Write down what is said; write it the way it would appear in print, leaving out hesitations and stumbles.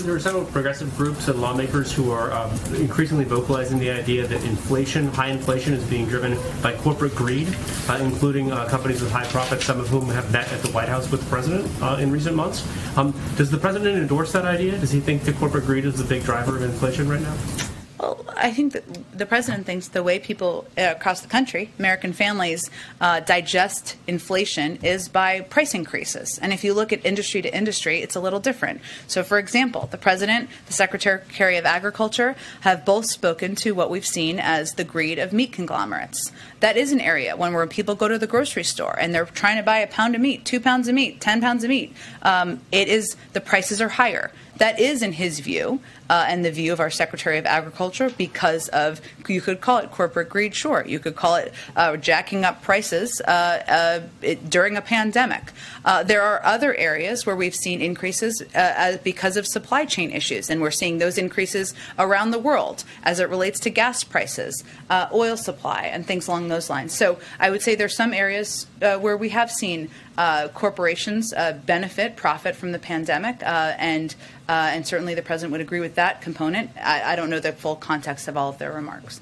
there are several progressive groups and lawmakers who are increasingly vocalizing the idea that high inflation, is being driven by corporate greed, including companies with high profits, some of whom have met at the White House with the president in recent months. Does the president endorse that idea? Does he think that corporate greed is the big driver of inflation right now? Well, I think that the president thinks the way people across the country, American families, digest inflation is by price increases. And if you look at industry to industry, it's a little different. So, for example, the president, the Secretary of Agriculture have both spoken to what we've seen as the greed of meat conglomerates. That is an area where people go to the grocery store and they're trying to buy a pound of meat, 2 pounds of meat, 10 pounds of meat. The prices are higher. That is, in his view, and the view of our Secretary of Agriculture, because of, you could call it corporate greed, sure. You could call it jacking up prices during a pandemic. There are other areas where we've seen increases because of supply chain issues, and we're seeing those increases around the world as it relates to gas prices, oil supply, and things along those lines. So I would say there's some areas where we have seen corporations profit from the pandemic, and certainly the president would agree with that component. I don't know the full context of all of their remarks.